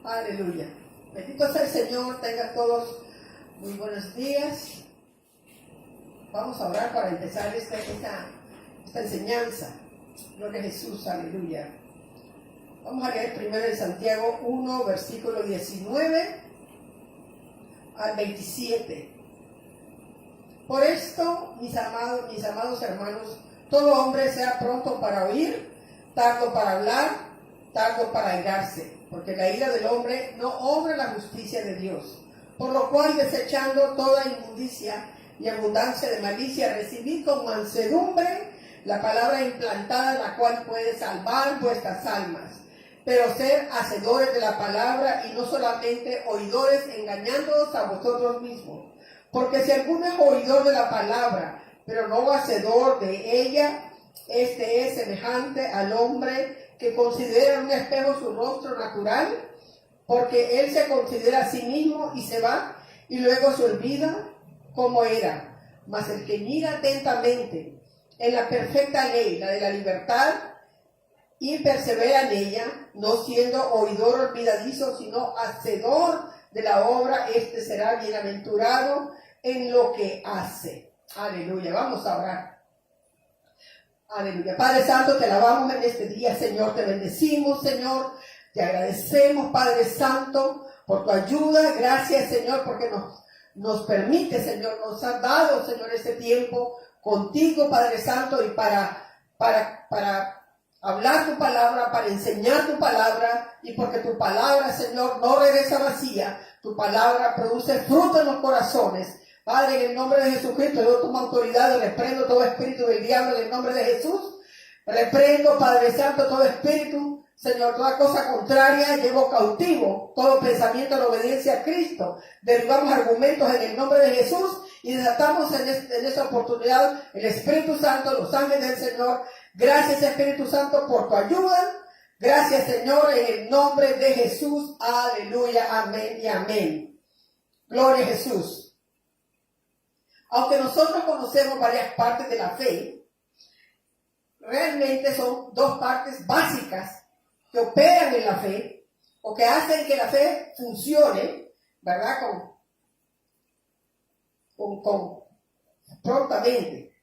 Aleluya. Bendito sea el Señor. Tengan todos muy buenos días. Vamos a orar para empezar esta enseñanza. Gloria a Jesús. Aleluya. Vamos a leer primero en Santiago 1, versículo 19 al 27. Por esto, mis amados hermanos, todo hombre sea pronto para oír, tardo para hablar, tardo para airarse, porque la ira del hombre no obra la justicia de Dios. Por lo cual, desechando toda inmundicia y abundancia de malicia, recibid con mansedumbre la palabra implantada, la cual puede salvar vuestras almas. Pero ser hacedores de la palabra y no solamente oidores, engañándoos a vosotros mismos. Porque si alguno es oidor de la palabra, pero no hacedor de ella, este es semejante al hombre que considera en un espejo su rostro natural, porque él se considera a sí mismo y se va, y luego se olvida cómo era. Mas el que mira atentamente en la perfecta ley, la de la libertad, y persevera en ella, no siendo oidor olvidadizo, sino hacedor de la obra, este será bienaventurado en lo que hace. Aleluya. Vamos a orar. Aleluya. Padre Santo, te alabamos en este día, Señor. Te bendecimos, Señor. Te agradecemos, Padre Santo, por tu ayuda. Gracias, Señor, porque nos permite, Señor, nos has dado, Señor, este tiempo contigo, Padre Santo, y para hablar tu palabra, para enseñar tu palabra, y porque tu palabra, Señor, no regresa vacía. Tu palabra produce fruto en los corazones. Padre, en el nombre de Jesucristo, yo tomo autoridad y reprendo todo espíritu del diablo en el nombre de Jesús. Reprendo, Padre Santo, todo espíritu, Señor, toda cosa contraria, llevo cautivo todo pensamiento en obediencia a Cristo. Derribamos argumentos en el nombre de Jesús y desatamos en esta oportunidad el Espíritu Santo, los ángeles del Señor. Gracias, Espíritu Santo, por tu ayuda. Gracias, Señor, en el nombre de Jesús. Aleluya, amén y amén. Gloria a Jesús. Aunque nosotros conocemos varias partes de la fe, realmente son dos partes básicas que operan en la fe o que hacen que la fe funcione, ¿verdad? Prontamente.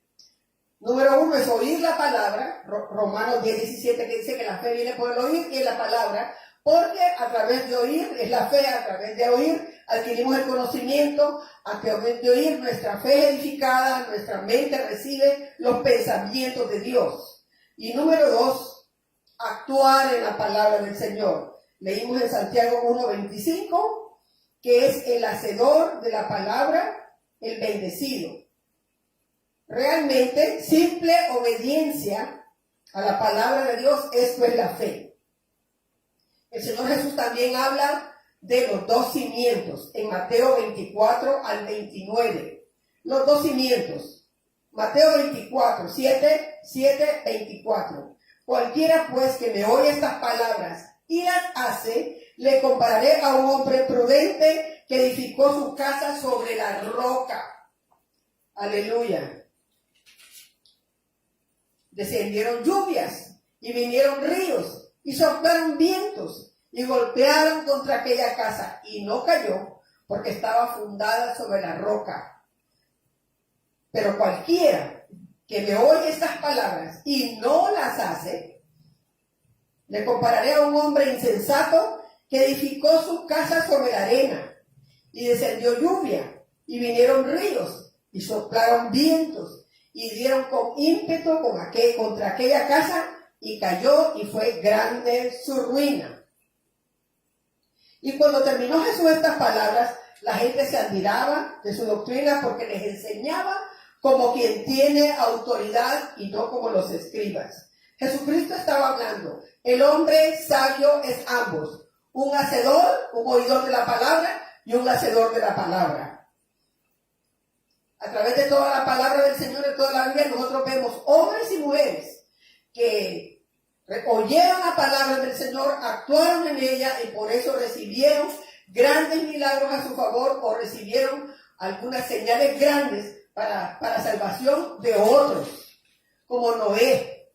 Número uno es oír la palabra, Romanos 10:17, que dice que la fe viene por el oír y en la palabra, porque a través de oír es la fe, a través de oír adquirimos el conocimiento, a través de oír nuestra fe edificada, nuestra mente recibe los pensamientos de Dios. Y número dos, actuar en la palabra del Señor. Leímos en Santiago 1:25, que es el hacedor de la palabra, el bendecido. Realmente, simple obediencia a la palabra de Dios, esto es la fe. El Señor Jesús también habla de los dos cimientos en Mateo 24 al 29. Los dos cimientos. Mateo 24, 7, 24. Cualquiera pues que me oye estas palabras y las hace, le compararé a un hombre prudente que edificó su casa sobre la roca. Aleluya. Descendieron lluvias y vinieron ríos y soplaron vientos y golpearon contra aquella casa y no cayó porque estaba fundada sobre la roca. Pero cualquiera que me oye estas palabras y no las hace, le compararé a un hombre insensato que edificó su casa sobre la arena y descendió lluvia y vinieron ríos y soplaron vientos y dieron con ímpetu contra aquella casa y cayó y fue grande su ruina. Y cuando terminó Jesús estas palabras, la gente se admiraba de su doctrina porque les enseñaba como quien tiene autoridad y no como los escribas. Jesucristo estaba hablando. El hombre sabio es ambos, un hacedor, un oidor de la palabra y un hacedor de la palabra. A través de toda la palabra del Señor, de toda la Biblia, nosotros vemos hombres y mujeres que oyeron la palabra del Señor, actuaron en ella y por eso recibieron grandes milagros a su favor o recibieron algunas señales grandes para salvación de otros, como Noé.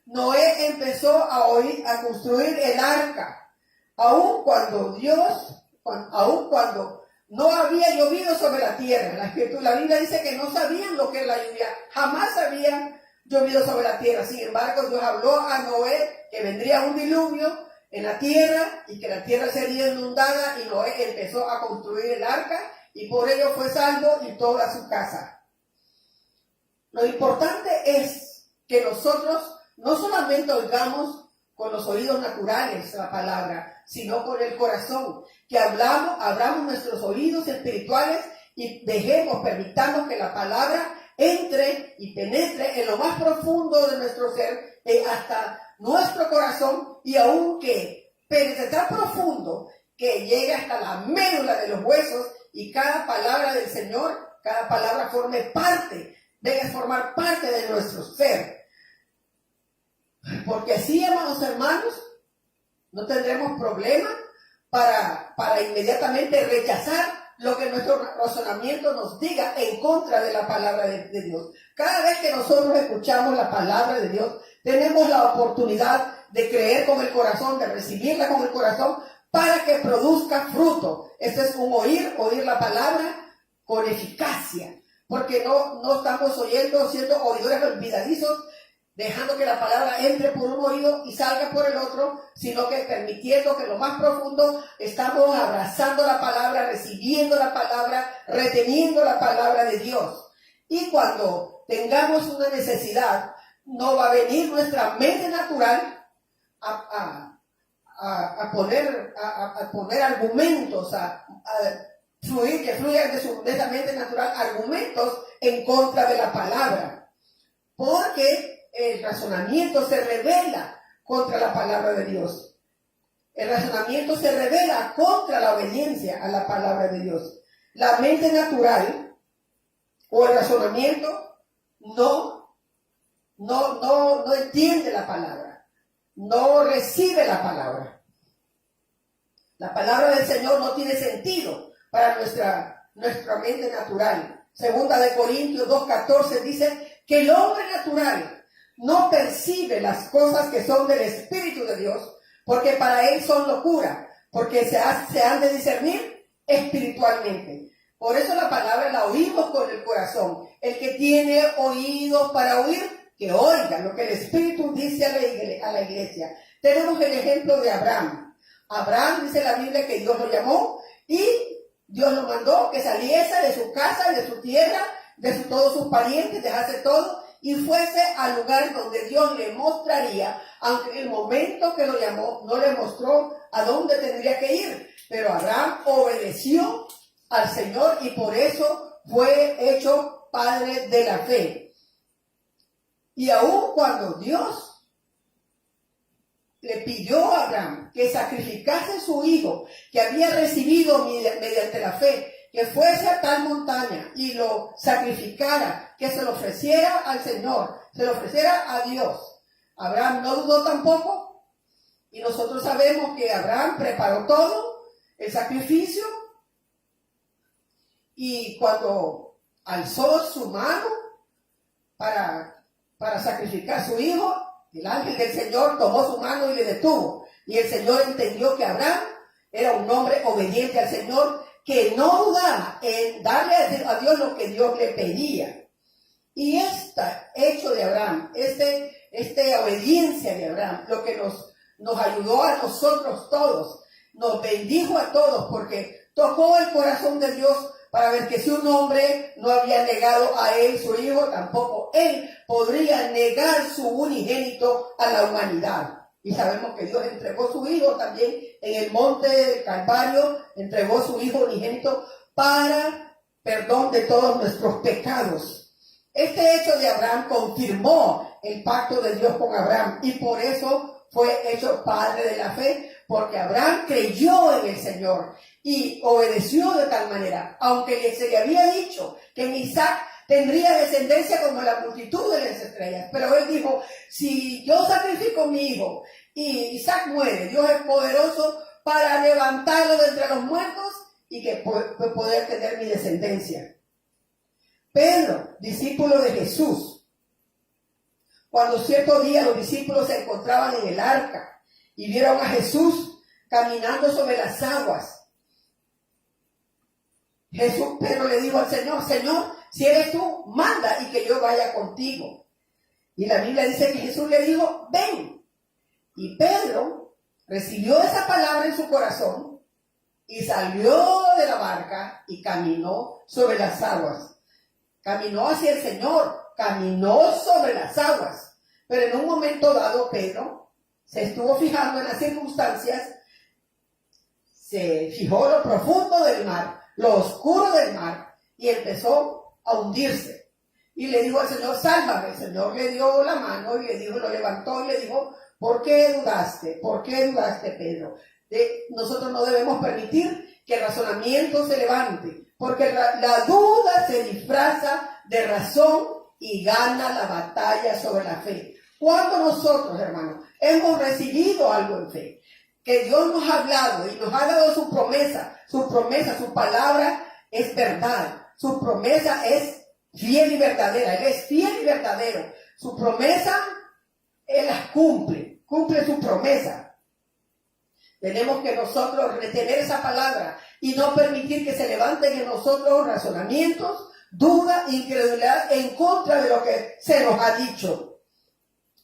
Noé empezó a construir el arca aun cuando no había llovido sobre la tierra. La Biblia dice que no sabían lo que es la lluvia, jamás habían llovido sobre la tierra. Sin embargo, Dios habló a Noé que vendría un diluvio en la tierra y que la tierra sería inundada, y Noé empezó a construir el arca y por ello fue salvo y toda su casa. Lo importante es que nosotros no solamente oigamos con los oídos naturales la palabra, sino con el corazón, que abramos nuestros oídos espirituales y permitamos que la palabra entre y penetre en lo más profundo de nuestro ser, hasta nuestro corazón, y aunque penetre tan profundo que llegue hasta la médula de los huesos, y cada palabra del Señor, cada palabra debe formar parte de nuestro ser. Porque así, amados hermanos, no tendremos problema para inmediatamente rechazar lo que nuestro razonamiento nos diga en contra de la palabra de Dios. Cada vez que nosotros escuchamos la palabra de Dios, tenemos la oportunidad de creer con el corazón, de recibirla con el corazón, para que produzca fruto. Este es un oír la palabra con eficacia, porque no estamos siendo oidores olvidadizos, dejando que la palabra entre por un oído y salga por el otro, sino que permitiendo que lo más profundo estamos abrazando la palabra, recibiendo la palabra, reteniendo la palabra de Dios. Y cuando tengamos una necesidad, no va a venir nuestra mente natural a poner argumentos, que fluyan de esa mente natural, argumentos en contra de la palabra, porque el razonamiento se revela contra la palabra de Dios. El razonamiento se revela contra la obediencia a la palabra de Dios. La mente natural o el razonamiento no entiende la palabra, no recibe la palabra. La palabra del Señor no tiene sentido para nuestra mente natural. Segunda de Corintios 2:14 dice que el hombre natural no percibe las cosas que son del Espíritu de Dios, porque para él son locura, porque se han de discernir espiritualmente. Por eso la palabra la oímos con el corazón. El que tiene oídos para oír, que oiga lo que el Espíritu dice a la iglesia. Tenemos el ejemplo de Abraham. Abraham, dice la Biblia, que Dios lo llamó y Dios lo mandó que saliese de su casa, de su tierra, todos sus parientes, dejase todo y fuese al lugar donde Dios le mostraría, aunque en el momento que lo llamó no le mostró a dónde tendría que ir. Pero Abraham obedeció al Señor y por eso fue hecho padre de la fe. Y aun cuando Dios le pidió a Abraham que sacrificase a su hijo, que había recibido mediante la fe, que fuese a tal montaña y lo sacrificara, que se lo ofreciera al Señor, se lo ofreciera a Dios, Abraham no dudó tampoco. Y nosotros sabemos que Abraham preparó todo, el sacrificio, y cuando alzó su mano para sacrificar a su hijo, el ángel del Señor tomó su mano y le detuvo. Y el Señor entendió que Abraham era un hombre obediente al Señor, que no dudaba en darle a Dios lo que Dios le pedía. Y este hecho de Abraham, esta obediencia de Abraham, lo que nos ayudó a nosotros todos, nos bendijo a todos, porque tocó el corazón de Dios para ver que si un hombre no había negado a él su hijo, tampoco él podría negar su unigénito a la humanidad. Y sabemos que Dios entregó su hijo también en el monte del Calvario, entregó su hijo unigénito para perdón de todos nuestros pecados. Este hecho de Abraham confirmó el pacto de Dios con Abraham y por eso fue hecho padre de la fe, porque Abraham creyó en el Señor y obedeció de tal manera, aunque se le había dicho que en Isaac tendría descendencia como la multitud de las estrellas. Pero él dijo, si yo sacrifico a mi hijo y Isaac muere, Dios es poderoso para levantarlo de entre los muertos y que poder tener mi descendencia. Pedro, discípulo de Jesús, cuando cierto día los discípulos se encontraban en el arca y vieron a Jesús caminando sobre las aguas. Pedro le dijo al Señor, Señor, si eres tú, manda y que yo vaya contigo. Y la Biblia dice que Jesús le dijo, ven. Y Pedro recibió esa palabra en su corazón y salió de la barca y caminó sobre las aguas. Caminó hacia el Señor, caminó sobre las aguas. Pero en un momento dado, Pedro se estuvo fijando en las circunstancias, se fijó lo profundo del mar, lo oscuro del mar, y empezó a hundirse. Y le dijo al Señor, sálvame. El Señor le dio la mano y le dijo, lo levantó y le dijo, ¿por qué dudaste? ¿Por qué dudaste, Pedro? Nosotros no debemos permitir que el razonamiento se levante, porque la duda se disfraza de razón y gana la batalla sobre la fe. Cuando nosotros, hermanos, hemos recibido algo en fe, que Dios nos ha hablado y nos ha dado su promesa, su palabra es verdad, su promesa es fiel y verdadera, Él es fiel y verdadero, su promesa, Él las cumple su promesa. Tenemos que nosotros retener esa palabra y no permitir que se levanten en nosotros razonamientos, duda, incredulidad en contra de lo que se nos ha dicho.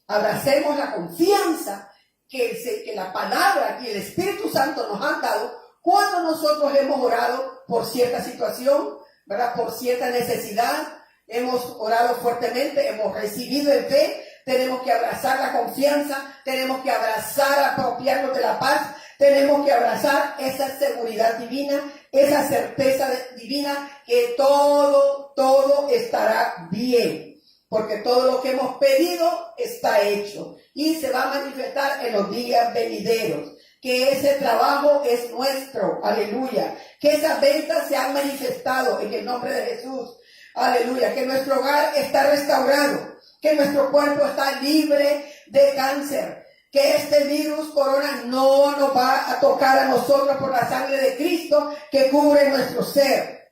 Abracemos la confianza que la palabra y el Espíritu Santo nos han dado cuando nosotros hemos orado por cierta situación, ¿verdad? Por cierta necesidad, hemos orado fuertemente, hemos recibido en fe. Tenemos que abrazar la confianza, tenemos que abrazar, apropiarnos de la paz, tenemos que abrazar esa seguridad divina, esa certeza divina que todo estará bien, porque todo lo que hemos pedido está hecho y se va a manifestar en los días venideros. Que ese trabajo es nuestro, aleluya, que esas ventas se han manifestado en el nombre de Jesús, aleluya, que nuestro hogar está restaurado, que nuestro cuerpo está libre de cáncer, que este virus corona no nos va a tocar a nosotros por la sangre de Cristo que cubre nuestro ser,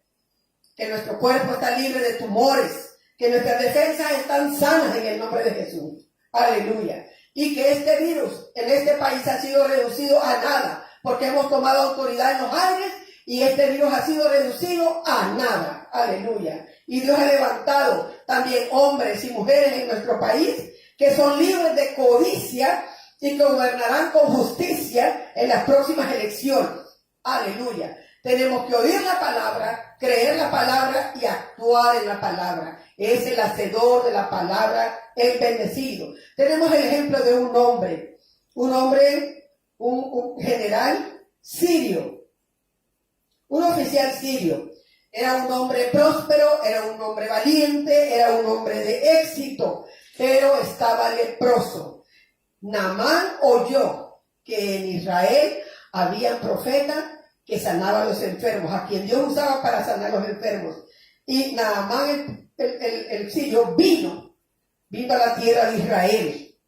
que nuestro cuerpo está libre de tumores, que nuestras defensas están sanas en el nombre de Jesús, aleluya, y que este virus en este país ha sido reducido a nada, porque hemos tomado autoridad en los aires y este virus ha sido reducido a nada, aleluya. Y Dios ha levantado también hombres y mujeres en nuestro país que son libres de codicia y que gobernarán con justicia en las próximas elecciones. Aleluya. Tenemos que oír la palabra, creer la palabra y actuar en la palabra. Es el hacedor de la palabra, el bendecido. Tenemos el ejemplo de un hombre, un general sirio, un oficial sirio. Era un hombre próspero, era un hombre valiente, era un hombre de éxito, pero estaba leproso. Naamán oyó que en Israel había profetas que sanaban a los enfermos, a quien Dios usaba para sanar a los enfermos. Y Naamán, el sirio, vino a la tierra de Israel.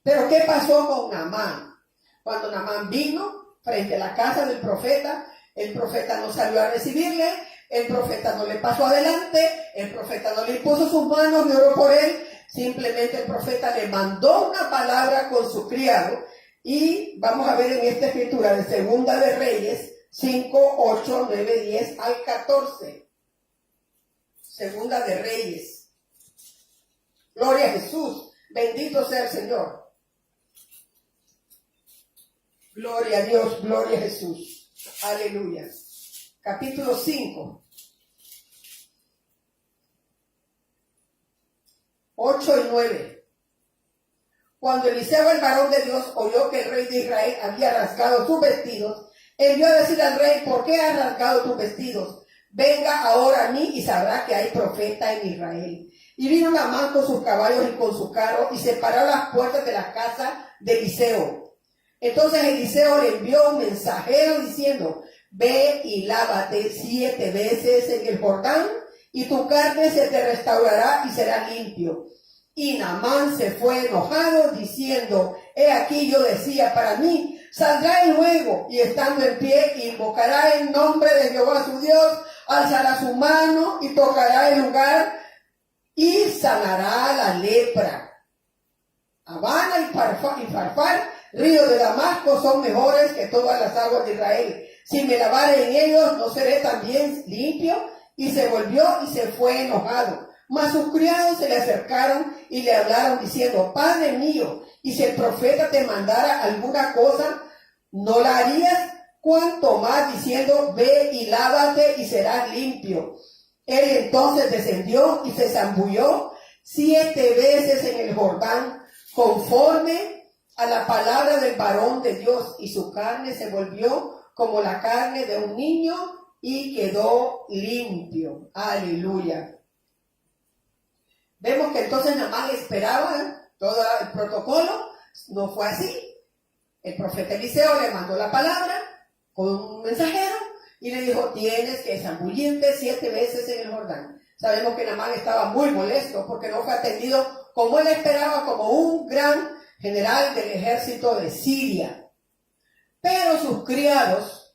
Pero ¿qué pasó con Naamán? Cuando Naamán vino frente a la casa del profeta, el profeta no salió a recibirle, el profeta no le pasó adelante, el profeta no le impuso sus manos ni oró por él, simplemente el profeta le mandó una palabra con su criado. Y vamos a ver en esta escritura de Segunda de Reyes 5, 8, 9, 10 al 14. Segunda de Reyes. Gloria a Jesús, bendito sea el Señor. Gloria a Dios, gloria a Jesús. Aleluya. Capítulo 5. 8 y 9. Cuando Eliseo, el varón de Dios, oyó que el rey de Israel había rasgado sus vestidos, envió a decir al rey, ¿por qué has rasgado tus vestidos? Venga ahora a mí y sabrá que hay profeta en Israel. Y vino Naamán con sus caballos y con su carro y se paró a las puertas de la casa de Eliseo. Entonces Eliseo le envió un mensajero diciendo, ve y lávate 7 veces en el Jordán y tu carne se te restaurará y será limpio. Y Naamán se fue enojado diciendo, he aquí yo decía para mí, saldrá él luego y estando en pie invocará el nombre de Jehová su Dios, alzará su mano y tocará el lugar y sanará la lepra. Habana y Farfar ríos de Damasco son mejores que todas las aguas de Israel. Si me lavare en ellos, ¿no seré también limpio? Y se volvió y se fue enojado. Mas sus criados se le acercaron y le hablaron diciendo, Padre mío, y si el profeta te mandara alguna cosa, ¿no la harías? Cuanto más diciendo, ve y lávate y serás limpio. Él entonces descendió y se zambulló 7 veces en el Jordán, conforme a la palabra del varón de Dios, y su carne se volvió como la carne de un niño y quedó limpio. Aleluya. Vemos que entonces Naamán esperaba todo el protocolo. No fue así. El profeta Eliseo le mandó la palabra con un mensajero y le dijo, tienes que zambullirte 7 veces en el Jordán. Sabemos que Naamán estaba muy molesto porque no fue atendido como él esperaba, como un gran general del ejército de Siria. Pero sus criados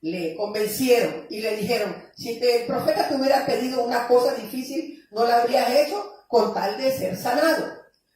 le convencieron y le dijeron, si el profeta te hubiera pedido una cosa difícil, no la habrías hecho con tal de ser sanado.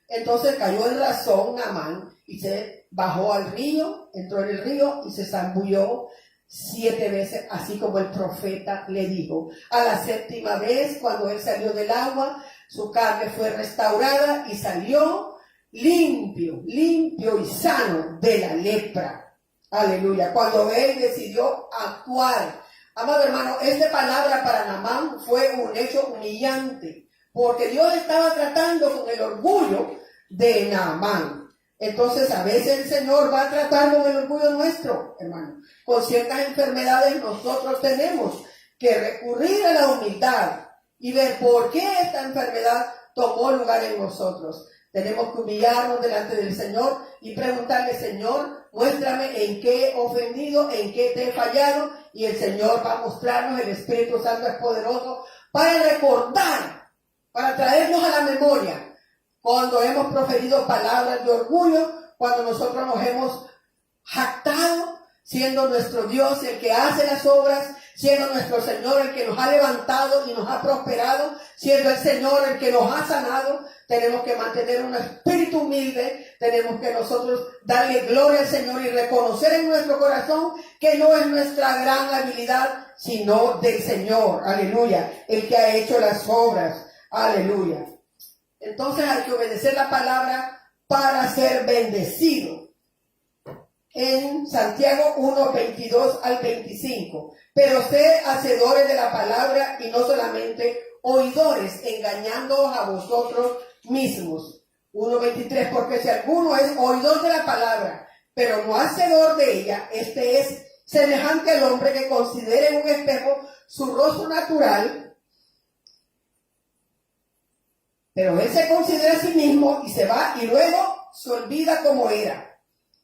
Entonces cayó en razón Naamán y se bajó al río, entró en el río y se zambulló 7 veces, así como el profeta le dijo. A la 7ª vez, cuando él salió del agua, su carne fue restaurada y salió limpio y sano de la lepra. Aleluya. Cuando él decidió actuar. Amado hermano, esta palabra para Naamán fue un hecho humillante, porque Dios estaba tratando con el orgullo de Naamán. Entonces, a veces el Señor va a tratar con el orgullo nuestro, hermano. Con ciertas enfermedades nosotros tenemos que recurrir a la humildad y ver por qué esta enfermedad tomó lugar en nosotros. Tenemos que humillarnos delante del Señor y preguntarle, Señor, muéstrame en qué he ofendido, en qué te he fallado, y el Señor va a mostrarnos. El Espíritu Santo es poderoso para recordar, para traernos a la memoria cuando hemos proferido palabras de orgullo, cuando nosotros nos hemos jactado, siendo nuestro Dios el que hace las obras, siendo nuestro Señor el que nos ha levantado y nos ha prosperado, siendo el Señor el que nos ha sanado. Tenemos que mantener un espíritu humilde, tenemos que nosotros darle gloria al Señor y reconocer en nuestro corazón que no es nuestra gran habilidad, sino del Señor, aleluya, el que ha hecho las obras, aleluya. Entonces hay que obedecer la palabra para ser bendecido. En Santiago 1, 22 al 25. Pero sed hacedores de la palabra y no solamente oidores, engañándoos a vosotros mismos. 1:23, porque si alguno es oidor de la palabra, pero no hacedor de ella, este es semejante al hombre que considera en un espejo su rostro natural, pero él se considera a sí mismo y se va y luego se olvida como era.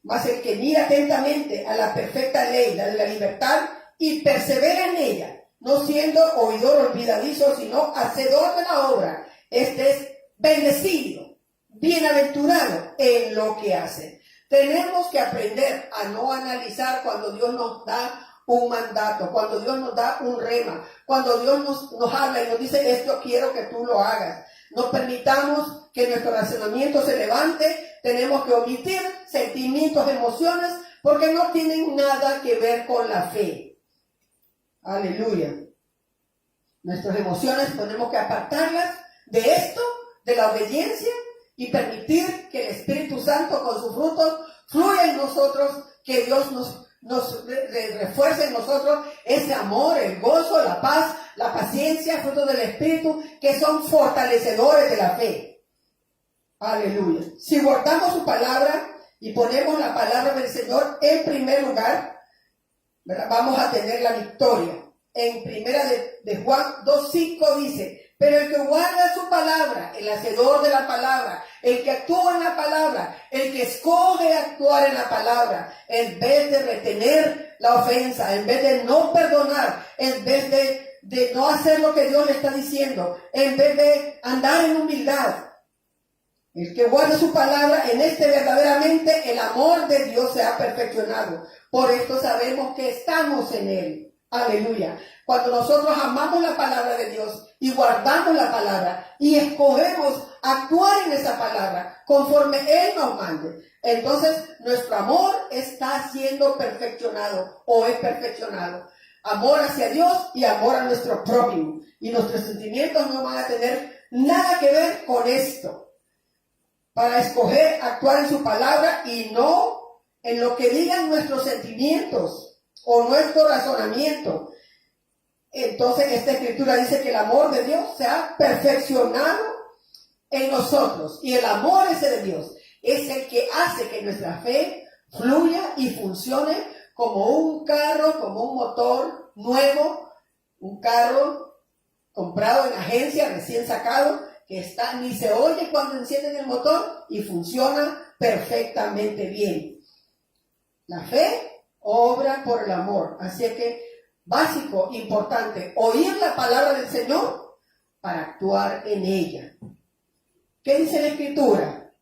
Mas el que mira atentamente a la perfecta ley, la de la libertad, y persevera en ella, no siendo oidor olvidadizo, sino hacedor de la obra, este es bendecido, bienaventurado en lo que hace. Tenemos que aprender a no analizar cuando Dios nos da un mandato, cuando Dios nos da un rema, cuando Dios nos habla y nos dice, esto quiero que tú lo hagas. No permitamos que nuestro razonamiento se levante. Tenemos que omitir sentimientos, emociones, porque no tienen nada que ver con la fe. Aleluya. Nuestras emociones tenemos que apartarlas de esto, de la obediencia, y permitir que el Espíritu Santo con sus frutos fluya en nosotros, que Dios nos refuerce en nosotros ese amor, el gozo, la paz, la paciencia, frutos del Espíritu, que son fortalecedores de la fe. Aleluya. Si guardamos su palabra y ponemos la palabra del Señor en primer lugar, ¿verdad?, vamos a tener la victoria. En primera de Juan 2:5 dice, pero el que guarda su palabra, el hacedor de la palabra, el que actúa en la palabra, el que escoge actuar en la palabra, en vez de retener la ofensa, en vez de no perdonar, en vez de no hacer lo que Dios le está diciendo, en vez de andar en humildad, el que guarda su palabra, en este verdaderamente el amor de Dios se ha perfeccionado. Por esto sabemos que estamos en Él. Aleluya. Cuando nosotros amamos la palabra de Dios y guardamos la palabra y escogemos actuar en esa palabra conforme Él nos mande, Entonces, nuestro amor está siendo perfeccionado o es perfeccionado. Amor hacia Dios y amor a nuestro prójimo. Y nuestros sentimientos no van a tener nada que ver con esto. Para escoger actuar en su palabra y no en lo que digan nuestros sentimientos o nuestro razonamiento. Entonces, esta escritura dice que el amor de Dios se ha perfeccionado en nosotros. Y el amor ese de Dios es el que hace que nuestra fe fluya y funcione como un carro, como un motor nuevo, un carro comprado en agencia, recién sacado, que está, ni se oye cuando encienden el motor y funciona perfectamente bien. La fe obra por el amor. Así que, básico, importante, oír la palabra del Señor para actuar en ella. ¿Qué dice la Escritura?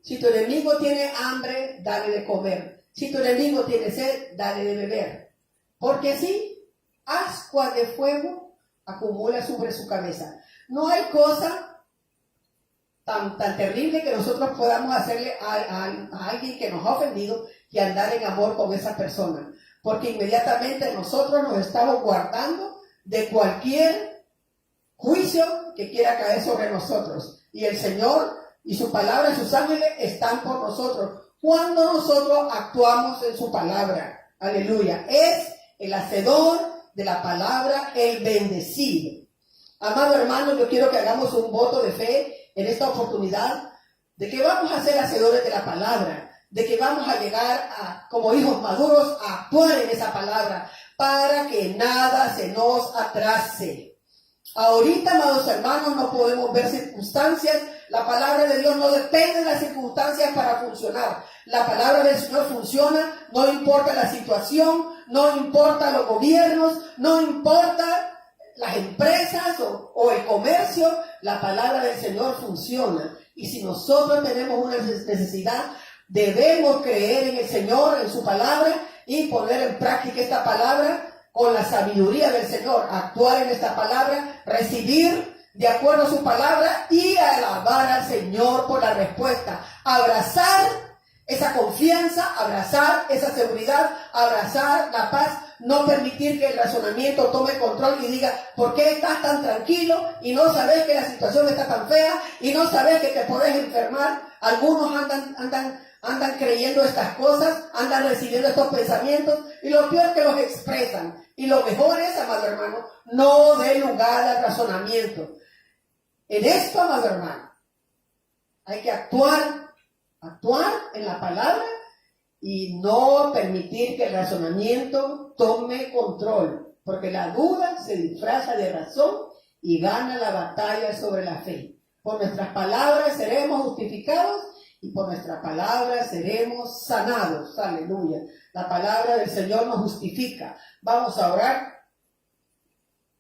Si tu enemigo tiene hambre, dale de comer. Si tu enemigo tiene sed, dale de beber. Porque así, ascuas de fuego acumula sobre su cabeza. No hay cosa tan terrible que nosotros podamos hacerle a alguien que nos ha ofendido y andar en amor con esa persona. Porque inmediatamente nosotros nos estamos guardando de cualquier juicio que quiera caer sobre nosotros. Y el Señor y su palabra, sus ángeles están por nosotros cuando nosotros actuamos en su palabra. Aleluya. Es el hacedor de la palabra, el bendecido. Amado hermano, yo quiero que hagamos un voto de fe en esta oportunidad de que vamos a ser hacedores de la palabra, de que vamos a llegar a, como hijos maduros, a actuar en esa palabra para que nada se nos atrase. Ahorita, amados hermanos, no podemos ver circunstancias. La palabra de Dios no depende de las circunstancias para funcionar. La palabra del Señor funciona, no importa la situación, no importa los gobiernos, no importa las empresas o el comercio. La palabra del Señor funciona. Y si nosotros tenemos una necesidad, debemos creer en el Señor, en su palabra, y poner en práctica esta palabra con la sabiduría del Señor, actuar en esta palabra, recibir de acuerdo a su palabra y alabar al Señor por la respuesta. Abrazar esa confianza, abrazar esa seguridad, abrazar la paz, no permitir que el razonamiento tome control y diga, ¿por qué estás tan tranquilo y no sabes que la situación está tan fea y no sabes que te podés enfermar? Algunos andan creyendo estas cosas, andan recibiendo estos pensamientos y lo peor es que los expresan. Y lo mejor es, amado hermano, no dé lugar al razonamiento. En esto, amado hermano, hay que actuar en la palabra y no permitir que el razonamiento tome control, porque la duda se disfraza de razón y gana la batalla sobre la fe. Por nuestras palabras seremos justificados y por nuestra palabra seremos sanados. Aleluya. La palabra del Señor nos justifica. Vamos a orar.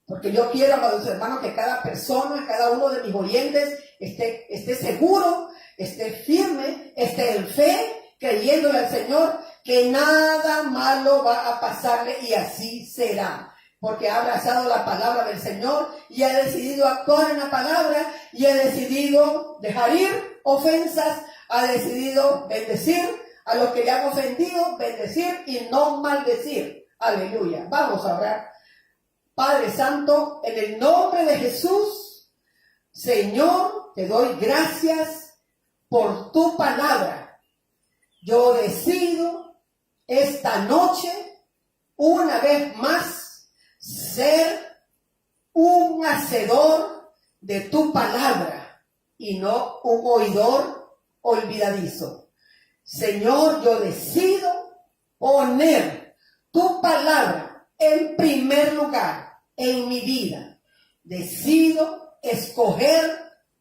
Porque yo quiero, amados hermanos, que cada persona, cada uno de mis oyentes esté seguro, esté firme, esté en fe, creyéndole al Señor, que nada malo va a pasarle y así será. Porque ha abrazado la palabra del Señor y ha decidido actuar en la palabra y ha decidido dejar ir ofensas, ha decidido bendecir a los que le han ofendido, bendecir y no maldecir. Aleluya. Vamos a orar. Padre Santo, en el nombre de Jesús, Señor, te doy gracias por tu palabra. Yo decido esta noche, una vez más, ser un hacedor de tu palabra y no un oidor olvidadizo. Señor, yo decido poner tu palabra en primer lugar en mi vida. Decido escoger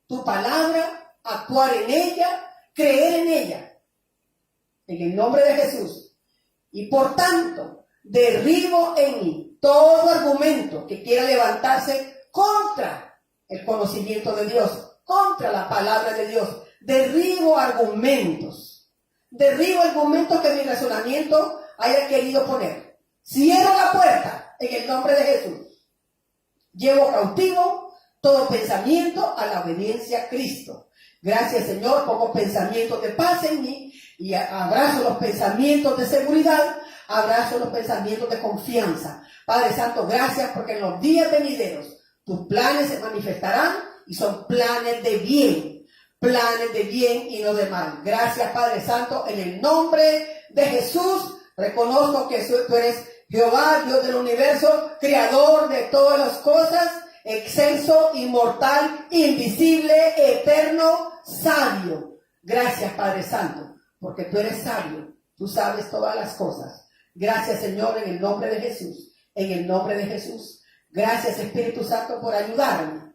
tu palabra, actuar en ella, creer en ella. En el nombre de Jesús. Y por tanto, derribo en mí todo argumento que quiera levantarse contra el conocimiento de Dios, contra la palabra de Dios. Derribo argumentos. Derribo argumentos que mi razonamiento haya querido poner. Cierro la puerta en el nombre de Jesús. Llevo cautivo todo pensamiento a la obediencia a Cristo. Gracias, Señor, pongo pensamientos de paz en mí, Y abrazo los pensamientos de seguridad, abrazo los pensamientos de confianza. Padre Santo, gracias porque en los días venideros tus planes se manifestarán y son planes de bien y no de mal. Gracias, Padre Santo, en el nombre de Jesús. Reconozco que tú eres Jehová, Dios del universo, creador de todas las cosas, excelso, inmortal, invisible, eterno, sabio. Gracias, Padre Santo, porque tú eres sabio, tú sabes todas las cosas. Gracias, Señor, en el nombre de Jesús, en el nombre de Jesús. Gracias, Espíritu Santo, por ayudarme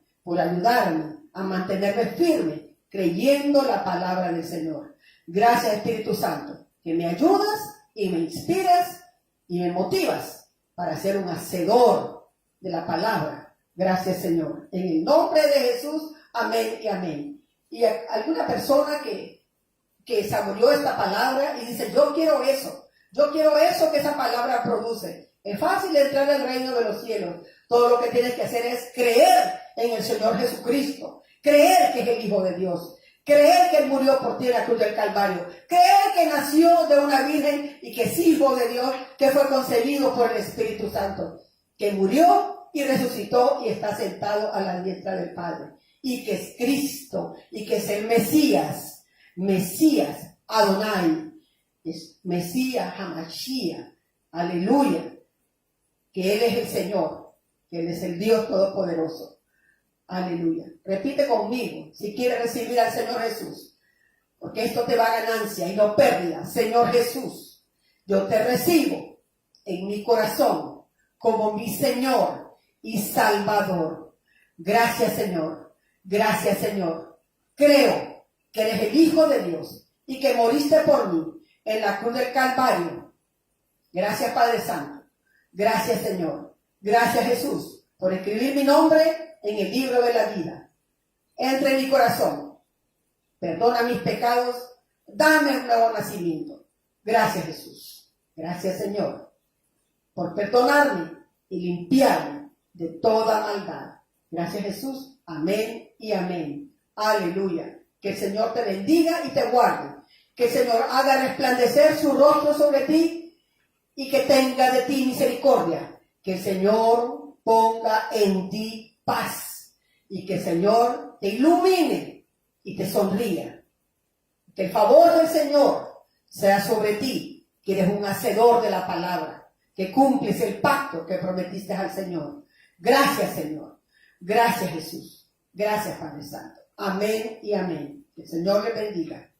a mantenerme firme, creyendo la palabra del Señor. Gracias, Espíritu Santo, que me ayudas y me inspiras y me motivas para ser un hacedor de la palabra. Gracias, Señor. En el nombre de Jesús, amén y amén. Y alguna persona que saboreó esta palabra y dice, yo quiero eso que esa palabra produce. Es fácil entrar al reino de los cielos. Todo lo que tienes que hacer es creer en el Señor Jesucristo, creer que es el Hijo de Dios, creer que Él murió por ti en la cruz del Calvario, creer que nació de una virgen y que es Hijo de Dios, que fue concebido por el Espíritu Santo, que murió y resucitó y está sentado a la diestra del Padre, y que es Cristo, y que es el Mesías, Adonai, es Mesías, Hamashiach, aleluya, que Él es el Señor, que Él es el Dios Todopoderoso, aleluya. Repite conmigo, si quieres recibir al Señor Jesús, porque esto te va a ganancia y no pérdida. Señor Jesús, yo te recibo en mi corazón como mi Señor y Salvador. Gracias, Señor, gracias, Señor. Creo que eres el Hijo de Dios y que moriste por mí en la cruz del Calvario. Gracias, Padre Santo. Gracias, Señor. Gracias, Jesús, por escribir mi nombre en el libro de la vida. Entra en mi corazón. Perdona mis pecados. Dame un nuevo nacimiento. Gracias, Jesús. Gracias, Señor, por perdonarme y limpiarme de toda maldad. Gracias, Jesús. Amén y amén. Aleluya. Que el Señor te bendiga y te guarde. Que el Señor haga resplandecer su rostro sobre ti y que tenga de ti misericordia. Que el Señor ponga en ti paz y que el Señor te ilumine y te sonría. Que el favor del Señor sea sobre ti, que eres un hacedor de la palabra, que cumples el pacto que prometiste al Señor. Gracias, Señor. Gracias, Jesús. Gracias, Padre Santo. Amén y amén. Que el Señor le bendiga.